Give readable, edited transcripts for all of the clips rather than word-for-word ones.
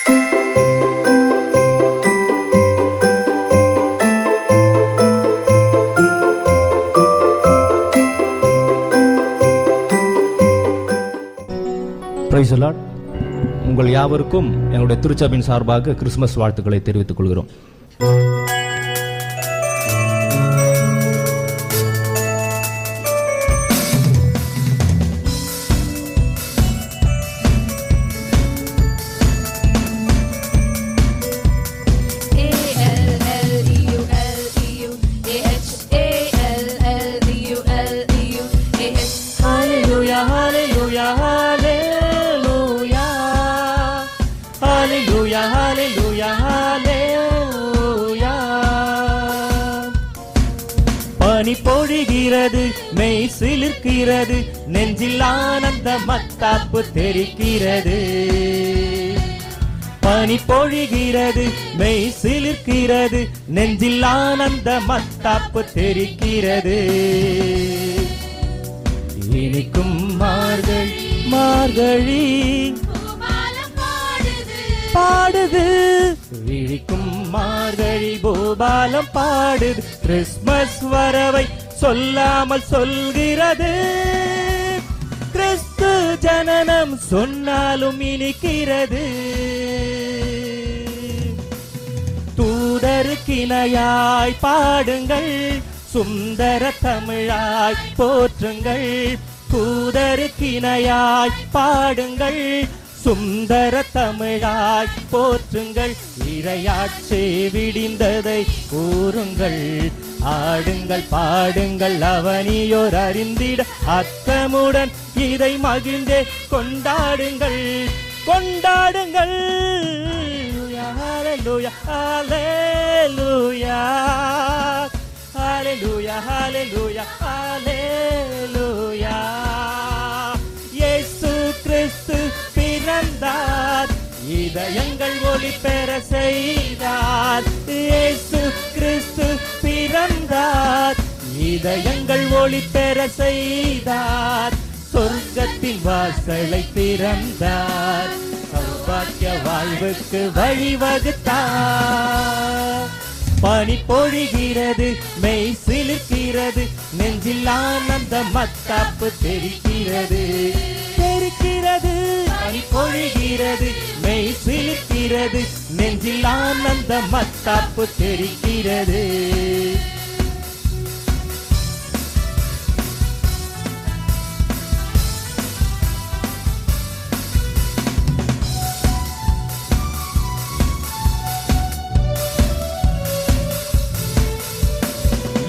Praise the Lord. உங்கள் யாவருக்கும் எங்களுடைய திருச்சபையின் சார்பாக கிறிஸ்துமஸ் வாழ்த்துக்களை தெரிவித்துக் கொள்கிறோம். பனி பொழிகிறது, மெய் சிலிர்க்கிறது, நெஞ்சில் ஆனந்த மத்தாப்பு தெரிக்கிறது. பனி பொழிகிறது, மெய் சிலிர்க்கிறது, நெஞ்சில் ஆனந்த மத்தாப்பு தெரிக்கிறது. இனிக்கும் மார்கழி மார்கழி பாடுது, விழிக்கும் மார்கழி பூபாலம் பாடுது. கிறிஸ்துமஸ் வரவை சொல்லாமல் சொல்கிறது, கிறிஸ்து ஜனனம் சொன்னாலும் இனிக்கிறது. தூதருக்கிணையாய் பாடுங்கள், சுந்தர தமிழாய் போற்றுங்கள். தூதருக்கிணையாய் பாடுங்கள், சுந்தர தமிழாய் போற்றுங்கள். இறையாட்சி விடிந்ததை கூறுங்கள், ஆடுங்கள் பாடுங்கள் அவனியோர் அறிந்திட. அத்தமுடன் இதை மகிழ்ந்தே கொண்டாடுங்கள் கொண்டாடுங்கள். ஹல்லேலூயா ஹல்லேலூயா ஹல்லேலூயா ஹல்லேலூயா ஹல்லேலூயா. இயேசு கிறிஸ்து பிறந்தார், இதயங்கள் ஒளி பெற செய்தார். இயேசு கிறிஸ்து பிறந்தார், இதயங்கள் ஒளி பெற செய்தார். சொர்க்கத்தின் வாசலை திறந்தார், சௌபாக்கிய வாழ்வுக்கு வழிவகுத்தார். பனி பொழிகிறது, மெய் சிலிர்க்கிறது, நெஞ்சில் ஆனந்த மத்தாப்பு தெரிக்கிறது தெரிக்கிறது. பனி பொழிகிறது, மெய் சிலிர்க்கிறது, நெஞ்சில் ஆனந்த மத்தாப்பு தெரிக்கிறது.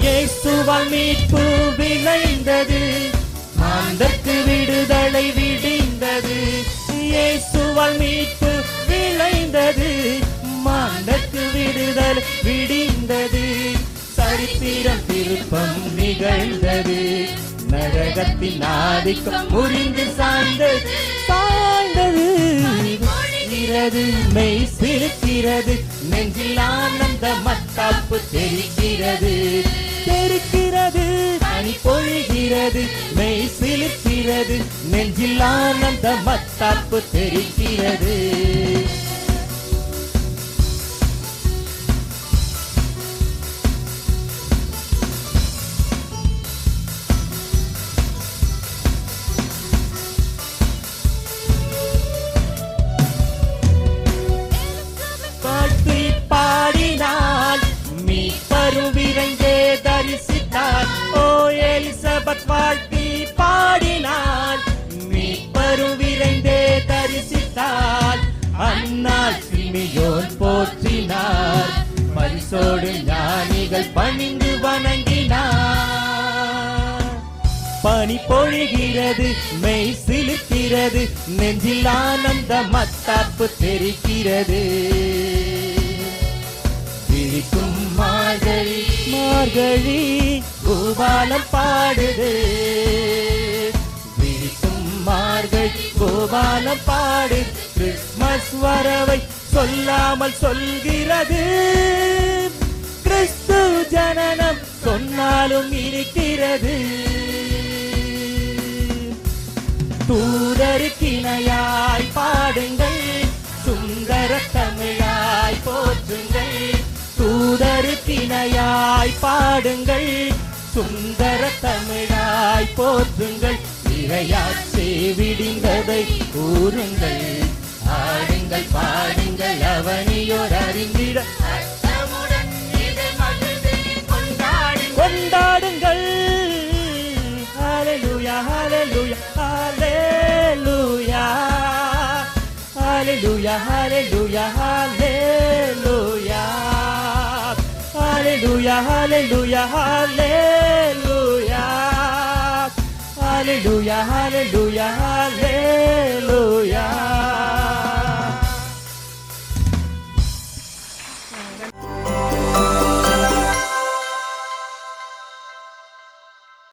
இயேசுவால் மீட்பு விளைந்தது, மாந்தர்க்கு விடுதலை விடிந்தது. இயேசுவால் மீட்பு விளைந்தது, மாந்தர்க்கு விடுதலை விடிந்தது. சரித்திரம் திருப்பம் நிகழ்ந்தது, நரகத்தின் ஆதிக்கம் முறிந்து சாய்ந்தது சாய்ந்தது. மெய் சிலிர்க்கிறது, நெஞ்சில் ஆனந்த மத்தாப்பு தெரிக்கிறது தெரிக்கிறது. பனி பொழிகிறது, மெய் சிலிர்க்கிறது, நெஞ்சில் ஆனந்த மத்தாப்பு தெரிக்கிறது. பாடினால் மீட்பரும் விரைந்தே தரிசித்தார். ஓ எலிசபெத் வாழ்த்தி பாடினாள், மீட்பரும் விரைந்தே தரிசித்தார். அன்னாள் சிமியோன் போற்றினார், பரிசோடு ஞானிகள் பணிந்து வணங்கினார். பனி பொழிகிறது, மெய் சிலிர்க்கிறது, நெஞ்சில் ஆனந்த மத்தாப்பு தெரிக்கிறது. விழிக்கும் மார்கழி மார்கழி பூபாலம் பாடுது, விழிக்கும் மார்கழி பூபாலம் பாடு. கிறிஸ்துமஸ் வரவை சொல்லாமல் சொல்கிறது, கிறிஸ்து ஜனனம் சொன்னாலும் இருக்கிறது. தூதருக்கிணையாய் பாடுங்கள், சுந்தர தூதருக்கிணையாய் பாடுங்கள், சுந்தர தமிழாய் போற்றுங்கள், இறையாட்சி விடிந்ததை கூறுங்கள், ஆடுங்கள் பாடுங்கள் அவனியோர் அறிந்திட கொண்டாடுங்கள். ஹalleluya ஹalleluya ஹalleluya ஹalleluya ஹalleluya ஹalleluya ஹalleluya ஹalleluya ஹalleluya ஹalleluya ஹalleluya ஹalleluya.